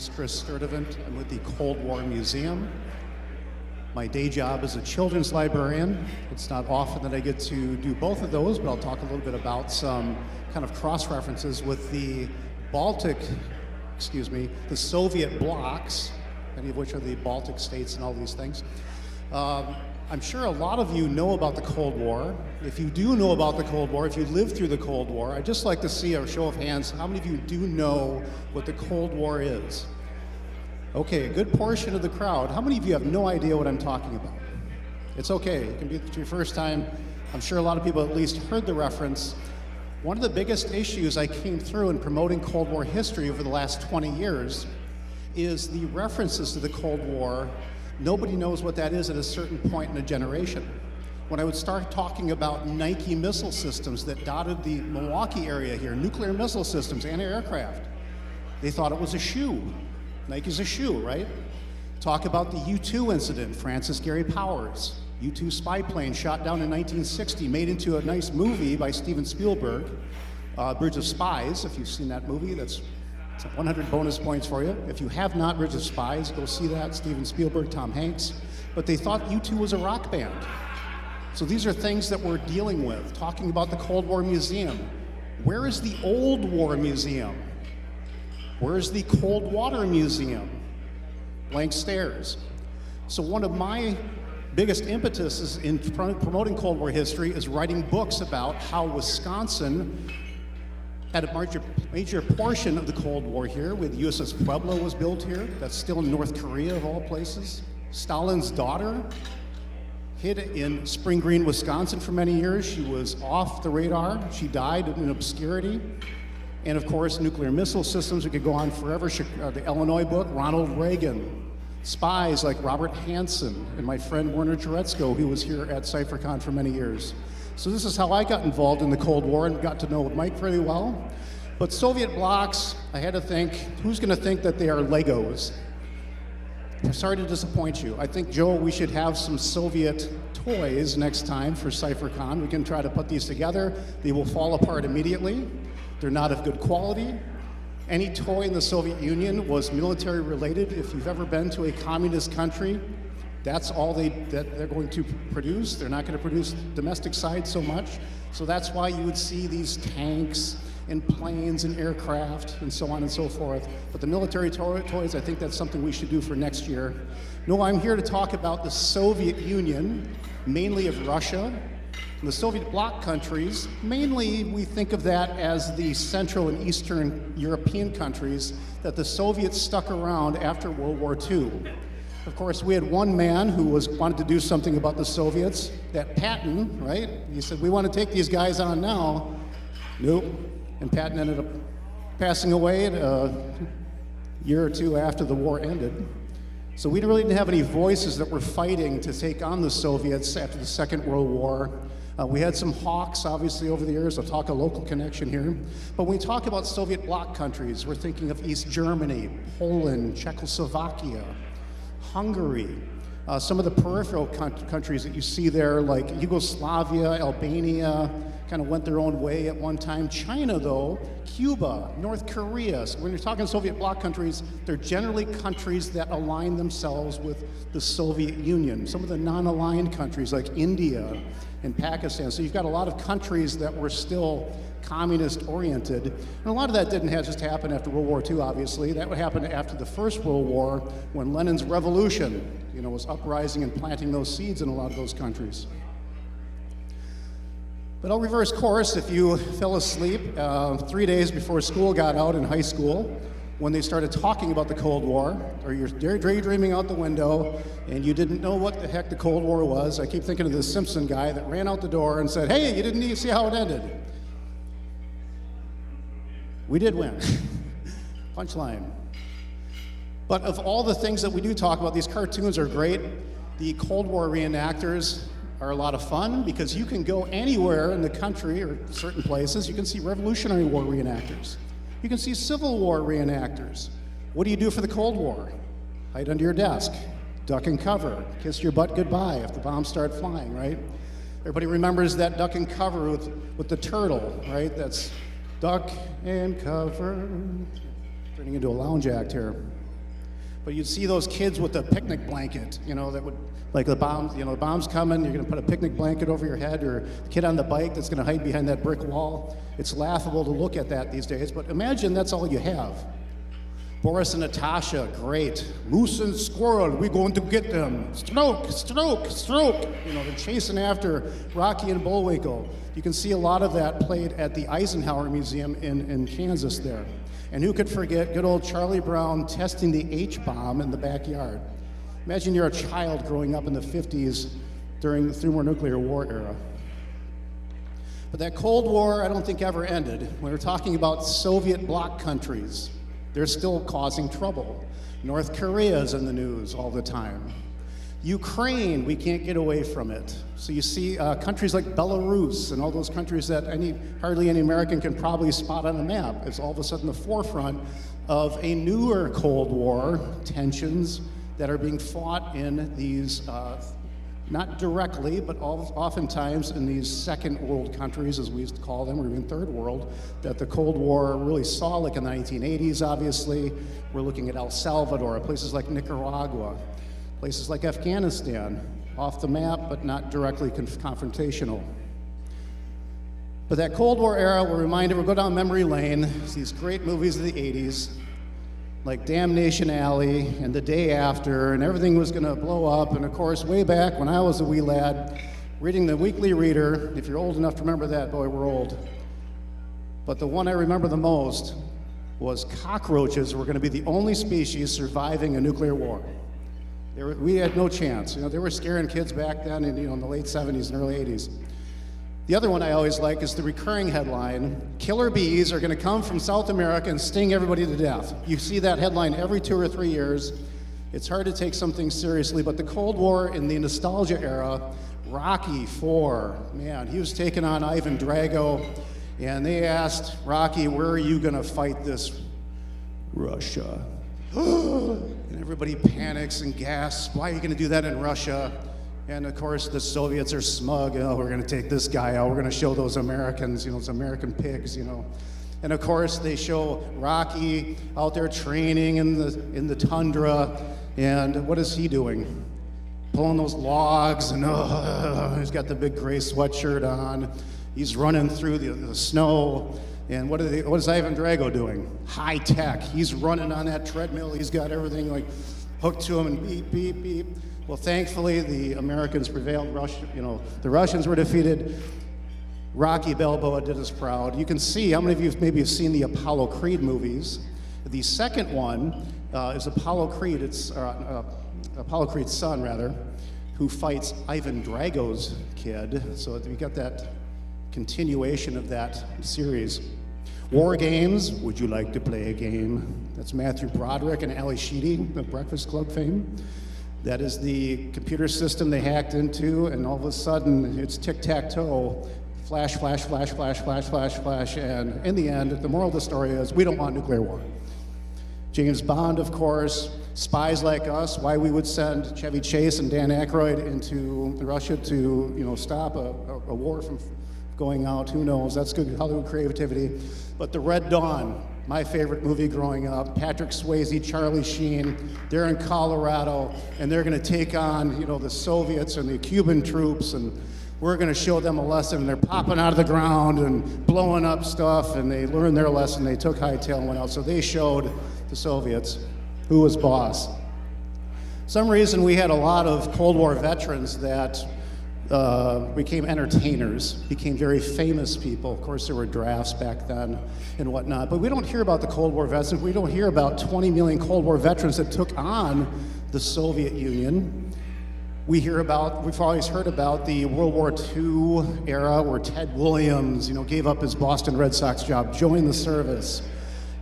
is Chris Sturdevant. I'm with the Cold War Museum. My day job is a children's librarian. It's not often that I get to do both of those, but I'll talk a little bit about some kind of cross-references with the the Soviet blocs, many of which are the Baltic states and all these things. I'm sure a lot of you know about the Cold War. If you do know about the Cold War, if you lived through the Cold War, I'd just like to see a show of hands. How many of you do know what the Cold War is? Okay, a good portion of the crowd. How many of you have no idea what I'm talking about? It's okay, it can be your first time. I'm sure a lot of people at least heard the reference. One of the biggest issues I came through in promoting Cold War history over the last 20 years is the references to the Cold War. Nobody knows what that is at a certain point in a generation. When I would start talking about Nike missile systems that dotted the Milwaukee area here, nuclear missile systems, anti-aircraft, they thought it was a shoe. Nike's a shoe, right? Talk about the U-2 incident, Francis Gary Powers. U-2 spy plane shot down in 1960, made into a nice movie by Steven Spielberg, Bridge of Spies. If you've seen that movie, that's 100 bonus points for you. If you have not, Bridge of Spies, go see that. Steven Spielberg, Tom Hanks. But they thought U-2 was a rock band. So these are things that we're dealing with. Talking about the Cold War Museum. Where is the Old War Museum? Where is the Cold Water Museum? Blank stares. So one of my biggest impetuses in promoting Cold War history is writing books about how Wisconsin had a major portion of the Cold War here, with USS Pueblo was built here. That's still in North Korea, of all places. Stalin's daughter hid in Spring Green, Wisconsin for many years. She was off the radar. She died in obscurity. And of course, nuclear missile systems. We could go on forever. The Illinois book, Ronald Reagan. Spies like Robert Hansen and my friend Werner Jaretsko, who was here at CypherCon for many years. So this is how I got involved in the Cold War and got to know Mike very well. But Soviet blocs, I had to think, who's going to think that they are Legos? I'm sorry to disappoint you. I think, Joe, we should have some Soviet toys next time for CypherCon. We can try to put these together. They will fall apart immediately. They're not of good quality. Any toy in the Soviet Union was military related. If you've ever been to a communist country, that's all that they're going to produce. They're not going to produce domestic side so much. So that's why you would see these tanks and planes and aircraft and so on and so forth. But the military toys, I think that's something we should do for next year. No, I'm here to talk about the Soviet Union, mainly of Russia. And the Soviet bloc countries, mainly we think of that as the Central and Eastern European countries that the Soviets stuck around after World War II. Of course, we had one man who wanted to do something about the Soviets, that Patton, right? He said, we want to take these guys on now. Nope. And Patton ended up passing away a year or two after the war ended. So we really didn't have any voices that were fighting to take on the Soviets after the Second World War. We had some hawks, obviously, over the years. I'll talk a local connection here. But when we talk about Soviet bloc countries, we're thinking of East Germany, Poland, Czechoslovakia, Hungary, some of the peripheral countries that you see there, like Yugoslavia, Albania, kind of went their own way at one time. China, though, Cuba, North Korea. So when you're talking Soviet bloc countries, they're generally countries that align themselves with the Soviet Union. Some of the non-aligned countries, like India and Pakistan. So you've got a lot of countries that were still communist-oriented. And a lot of that didn't just happen after World War II, obviously. That would happen after the First World War, when Lenin's revolution, was uprising and planting those seeds in a lot of those countries. But I'll reverse course. If you fell asleep 3 days before school got out in high school, when they started talking about the Cold War, or you're daydreaming out the window and you didn't know what the heck the Cold War was, I keep thinking of this Simpson guy that ran out the door and said, hey, you didn't even see how it ended. We did win. Punchline. But of all the things that we do talk about, these cartoons are great. The Cold War reenactors are a lot of fun because you can go anywhere in the country or certain places. You can see Revolutionary War reenactors. You can see Civil War reenactors. What do you do for the Cold War? Hide under your desk, duck and cover, kiss your butt goodbye if the bombs start flying, right? Everybody remembers that duck and cover with the turtle, right? That's duck and cover. Turning into a lounge act here. But you'd see those kids with the picnic blanket, that would, like the bombs, the bomb's coming, you're gonna put a picnic blanket over your head, or the kid on the bike that's gonna hide behind that brick wall. It's laughable to look at that these days, but imagine that's all you have. Boris and Natasha, great. Moose and squirrel, we're going to get them. Stroke, stroke, stroke. They're chasing after Rocky and Bullwinkle. You can see a lot of that played at the Eisenhower Museum in Kansas there. And who could forget good old Charlie Brown testing the H-bomb in the backyard. Imagine you're a child growing up in the 50s during the thermonuclear war era. But that Cold War, I don't think ever ended. When we're talking about Soviet bloc countries, they're still causing trouble. North Korea's in the news all the time. Ukraine, we can't get away from it. So you see countries like Belarus and all those countries that hardly any American can probably spot on a map. It's all of a sudden the forefront of a newer Cold War tensions that are being fought in these, not directly, but oftentimes in these second world countries, as we used to call them, or even third world, that the Cold War really saw, like in the 1980s, obviously. We're looking at El Salvador, places like Nicaragua, places like Afghanistan, off the map, but not directly confrontational. But that Cold War era, we're reminded, we'll go down memory lane, these great movies of the 80s, like Damnation Alley and The Day After, and everything was gonna blow up. And of course, way back when I was a wee lad, reading the Weekly Reader, if you're old enough to remember that, boy, we're old. But the one I remember the most was cockroaches were gonna be the only species surviving a nuclear war. We had no chance. They were scaring kids back then in the late 70s and early 80s. The other one I always like is the recurring headline, killer bees are gonna come from South America and sting everybody to death. You see that headline every 2 or 3 years. It's hard to take something seriously, but the Cold War in the nostalgia era, Rocky IV, man, he was taking on Ivan Drago, and they asked Rocky, where are you gonna fight this? Russia. And everybody panics and gasps, why are you gonna do that in Russia? And of course the Soviets are smug, we're gonna take this guy out, we're gonna show those Americans, those American pigs, And of course they show Rocky out there training in the tundra, and what is he doing? Pulling those logs, and he's got the big gray sweatshirt on, he's running through the snow. And what is Ivan Drago doing? High tech. He's running on that treadmill. He's got everything like hooked to him and beep, beep, beep. Well, thankfully, the Americans prevailed. The Russians were defeated. Rocky Balboa did us proud. You can see, how many of you maybe have seen the Apollo Creed movies? The second one is Apollo Creed. It's Apollo Creed's son, rather, who fights Ivan Drago's kid. So we got that continuation of that series. War Games, would you like to play a game? That's Matthew Broderick and Ali Sheedy, the Breakfast Club fame. That is the computer system they hacked into, and all of a sudden it's tic-tac-toe, flash, flash, flash, flash, flash, flash, flash, and in the end, the moral of the story is we don't want nuclear war. James Bond, of course, Spies Like Us, why we would send Chevy Chase and Dan Aykroyd into Russia to stop a war from going out, who knows, that's good Hollywood creativity. But The Red Dawn, my favorite movie growing up, Patrick Swayze, Charlie Sheen, they're in Colorado, and they're gonna take on the Soviets and the Cuban troops, and we're gonna show them a lesson, and they're popping out of the ground and blowing up stuff, and they learned their lesson, they took hightail and went out, so they showed the Soviets who was boss. Some reason we had a lot of Cold War veterans that became entertainers, became very famous people. Of course, there were drafts back then and whatnot, but we don't hear about the Cold War veterans. We don't hear about 20 million Cold War veterans that took on the Soviet Union. We've always heard about the World War II era where Ted Williams, gave up his Boston Red Sox job, joined the service,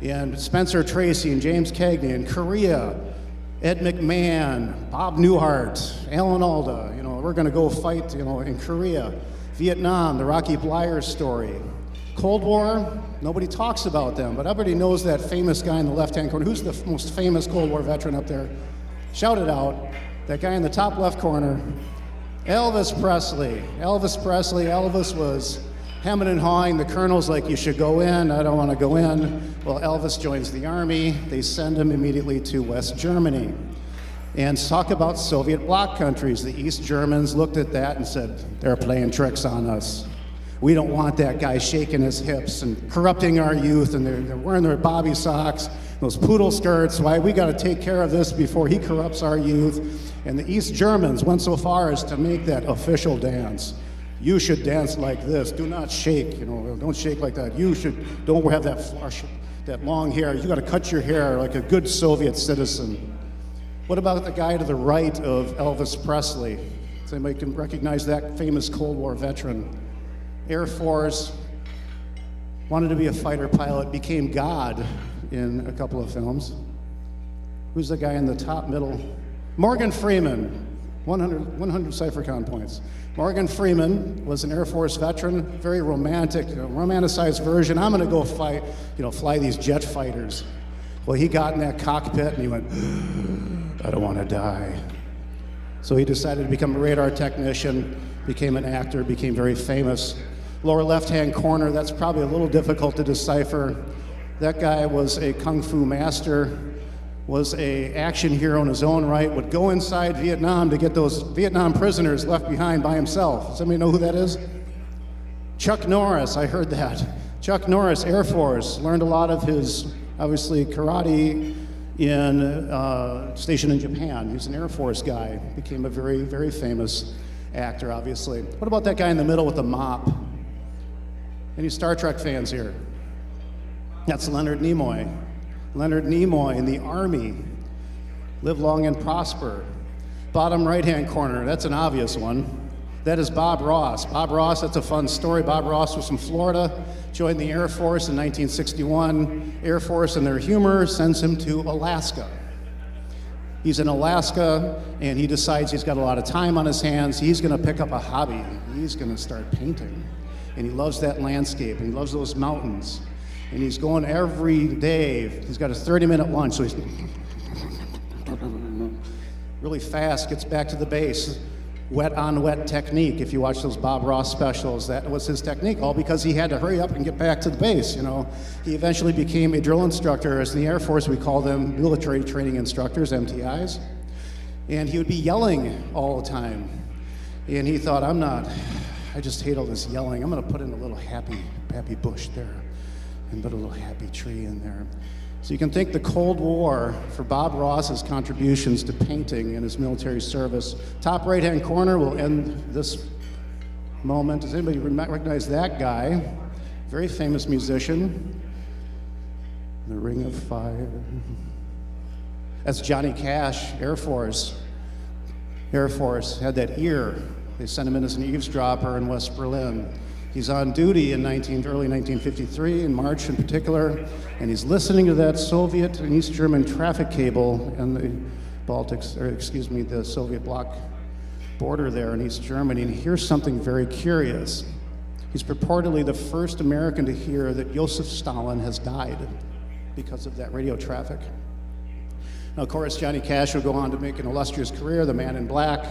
and Spencer Tracy and James Cagney in Korea, Ed McMahon, Bob Newhart, Alan Alda, we're gonna go fight, in Korea. Vietnam, the Rocky Bleier story. Cold War, nobody talks about them, but everybody knows that famous guy in the left-hand corner. Who's the most famous Cold War veteran up there? Shout it out. That guy in the top left corner, Elvis Presley. Elvis was hemming and hawing. The colonel's like, you should go in. I don't want to go in. Well, Elvis joins the army. They send him immediately to West Germany. And talk about Soviet bloc countries. The East Germans looked at that and said, they're playing tricks on us. We don't want that guy shaking his hips and corrupting our youth, and they're wearing their bobby socks, those poodle skirts. Why? We got to take care of this before he corrupts our youth. And the East Germans went so far as to make that official dance. You should dance like this. Do not shake, don't shake like that. Don't have that long hair. You got to cut your hair like a good Soviet citizen. What about the guy to the right of Elvis Presley? Does anybody can recognize that famous Cold War veteran? Air Force, wanted to be a fighter pilot, became God in a couple of films. Who's the guy in the top middle? Morgan Freeman, 100 CypherCon points. Morgan Freeman was an Air Force veteran, very romantic, romanticized version. I'm gonna go fight, fly these jet fighters. Well, he got in that cockpit and he went, I don't wanna die. So he decided to become a radar technician, became an actor, became very famous. Lower left-hand corner, that's probably a little difficult to decipher. That guy was a kung fu master, was a action hero in his own right, would go inside Vietnam to get those Vietnam prisoners left behind by himself. Does anybody know who that is? Chuck Norris, I heard that. Chuck Norris, Air Force, learned a lot of his, obviously, karate stationed in Japan. He was an Air Force guy, became a very, very famous actor, obviously. What about that guy in the middle with the mop? Any Star Trek fans here? That's Leonard Nimoy. Leonard Nimoy in the Army. Live long and prosper. Bottom right-hand corner, that's an obvious one. That is Bob Ross. Bob Ross, that's a fun story. Bob Ross was from Florida, joined the Air Force in 1961. Air Force, in their humor, sends him to Alaska. He's in Alaska, and he decides he's got a lot of time on his hands. He's gonna pick up a hobby. He's gonna start painting. And he loves that landscape, and he loves those mountains. And he's going every day. He's got a 30-minute lunch, so he's really fast, gets back to the base. Wet on wet technique. If you watch those Bob Ross specials, that was his technique, all because he had to hurry up and get back to the base. He eventually became a drill instructor. As in the Air Force, we call them military training instructors, MTIs. And he would be yelling all the time. And he thought, I just hate all this yelling. I'm gonna put in a little happy bush there and put a little happy tree in there. So you can thank the Cold War for Bob Ross's contributions to painting in his military service. Top right-hand corner will end this moment. Does anybody recognize that guy? Very famous musician. The Ring of Fire. That's Johnny Cash, Air Force. Air Force had that ear. They sent him in as an eavesdropper in West Berlin. He's on duty in early 1953, in March in particular, and he's listening to that Soviet and East German traffic cable and the Soviet bloc border there in East Germany, and he hears something very curious. He's purportedly the first American to hear that Joseph Stalin has died because of that radio traffic. Now, of course, Johnny Cash would go on to make an illustrious career, the Man in Black.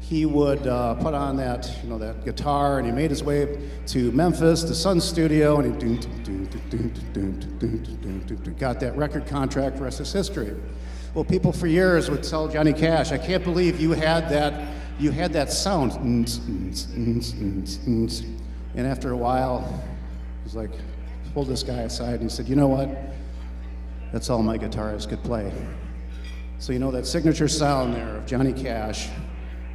He would put on that guitar, and he made his way to Memphis, the Sun Studio, and he got that record contract. The rest is history. Well, people for years would tell Johnny Cash, "I can't believe you had that sound." And after a while, he's like, pulled this guy aside, and he said, "You know what? That's all my guitarist could play." So that signature sound there of Johnny Cash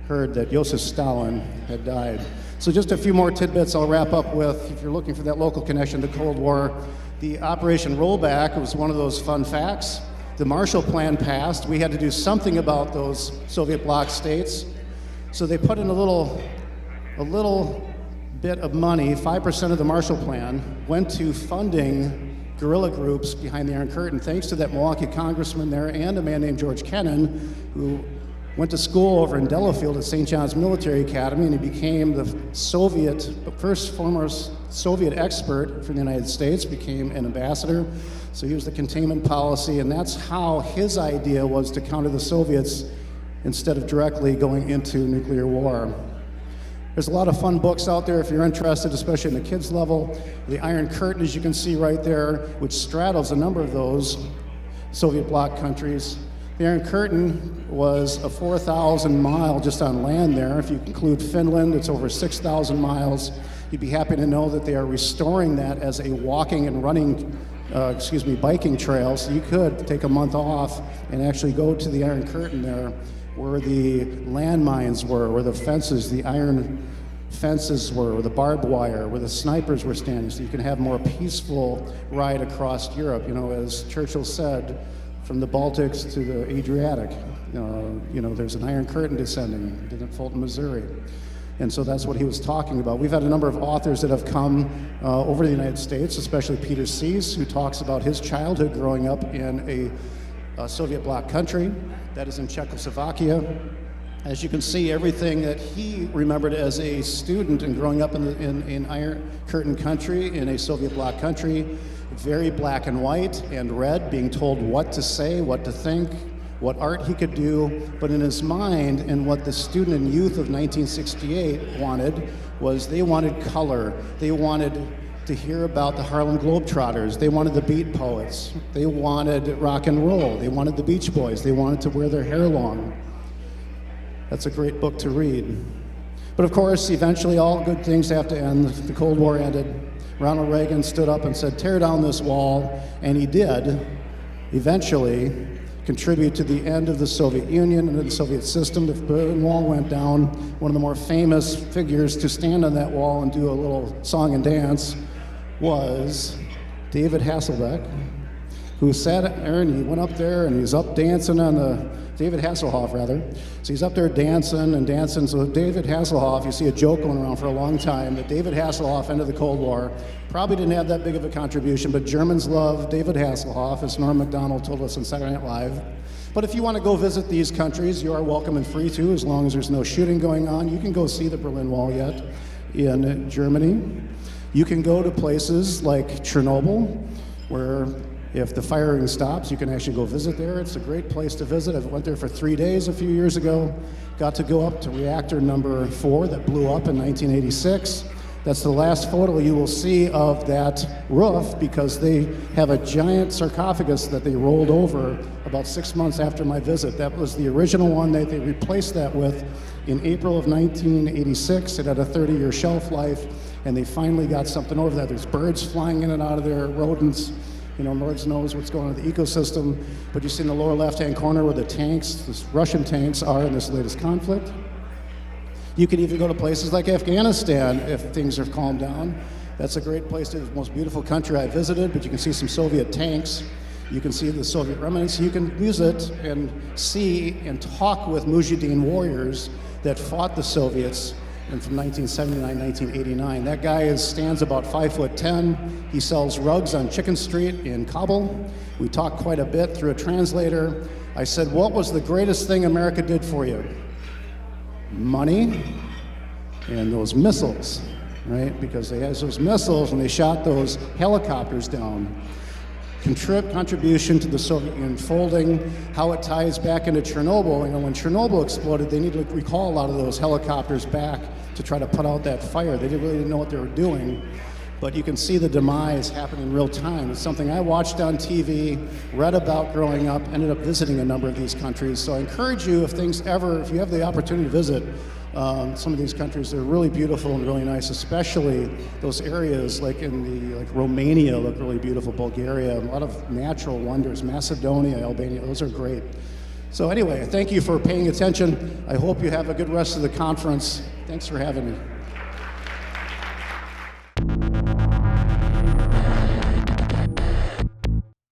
heard that Joseph Stalin had died. So just a few more tidbits I'll wrap up with. If you're looking for that local connection to the Cold War, the Operation Rollback was one of those fun facts. The Marshall Plan passed. We had to do something about those Soviet bloc states. So they put in a little bit of money. 5% of the Marshall Plan went to funding guerrilla groups behind the Iron Curtain, thanks to that Milwaukee congressman there and a man named George Kennan, who went to school over in Delafield at St. John's Military Academy, and he became the first foremost Soviet expert for the United States, became an ambassador. So he was the containment policy, and that's how his idea was to counter the Soviets instead of directly going into nuclear war. There's a lot of fun books out there if you're interested, especially in the kids level. The Iron Curtain, as you can see right there, which straddles a number of those Soviet bloc countries. The Iron Curtain was a 4,000 mile just on land there. If you include Finland, it's over 6,000 miles. You'd be happy to know that they are restoring that as a walking and running, biking trail. So you could take a month off and actually go to the Iron Curtain there, where the landmines were, where the fences, the iron fences were, where the barbed wire, where the snipers were standing, so you can have a more peaceful ride across Europe. You know, as Churchill said, from the Baltics to the Adriatic, there's an Iron Curtain descending in Fulton, Missouri. And so that's what he was talking about. We've had a number of authors that have come over the United States, especially Peter Sees, who talks about his childhood growing up in a Soviet bloc country, that is in Czechoslovakia. As you can see, everything that he remembered as a student and growing up in Iron Curtain country, in a Soviet bloc country, very black and white and red, being told what to say, what to think, what art he could do. But in his mind, and what the student and youth of 1968 wanted, was they wanted color. They wanted to hear about the Harlem Globetrotters. They wanted the beat poets. They wanted rock and roll. They wanted the Beach Boys. They wanted to wear their hair long. That's a great book to read. But of course, eventually all good things have to end. The Cold War ended. Ronald Reagan stood up and said, tear down this wall, and he did eventually contribute to the end of the Soviet Union and the Soviet system. The Berlin Wall went down. One of the more famous figures to stand on that wall and do a little song and dance was David Hasselbeck, who sat there and he went up there and he was up dancing on David Hasselhoff, rather. So he's up there dancing and dancing. So David Hasselhoff, you see a joke going around for a long time that David Hasselhoff ended the Cold War. Probably didn't have that big of a contribution, but Germans love David Hasselhoff, as Norm Macdonald told us on Saturday Night Live. But if you want to go visit these countries, you are welcome and free to, as long as there's no shooting going on. You can go see the Berlin Wall yet in Germany. You can go to places like Chernobyl, where if the firing stops, you can actually go visit there. It's a great place to visit. I went there for 3 days a few years ago. Got to go up to reactor number 4 that blew up in 1986. That's the last photo you will see of that roof, because they have a giant sarcophagus that they rolled over about 6 months after my visit. That was the original one that they replaced that with in April of 1986. It had a 30-year shelf life, and they finally got something over that. There's birds flying in and out of there, rodents. You know, Lord knows what's going on in the ecosystem. But you see in the lower left-hand corner where the tanks, the Russian tanks, are in this latest conflict. You can even go to places like Afghanistan if things are calmed down. That's a great place. It's the most beautiful country I visited, but you can see some Soviet tanks. You can see the Soviet remnants. You can visit and see and talk with Mujahideen warriors that fought the Soviets and from 1979, 1989. That guy stands about 5'10". He sells rugs on Chicken Street in Kabul. We talked quite a bit through a translator. I said, what was the greatest thing America did for you? Money and those missiles, right? Because they had those missiles and they shot those helicopters down. Contribution to the Soviet Union folding, how it ties back into Chernobyl. You know, when Chernobyl exploded, they needed to recall a lot of those helicopters back to try to put out that fire. They didn't really know what they were doing, but you can see the demise happen in real time. It's something I watched on TV, read about growing up, ended up visiting a number of these countries. So I encourage you, if you have the opportunity to visit some of these countries, they're really beautiful and really nice, especially those areas like Romania look really beautiful, Bulgaria, a lot of natural wonders, Macedonia, Albania, those are great. So anyway, thank you for paying attention. I hope you have a good rest of the conference. Thanks for having me.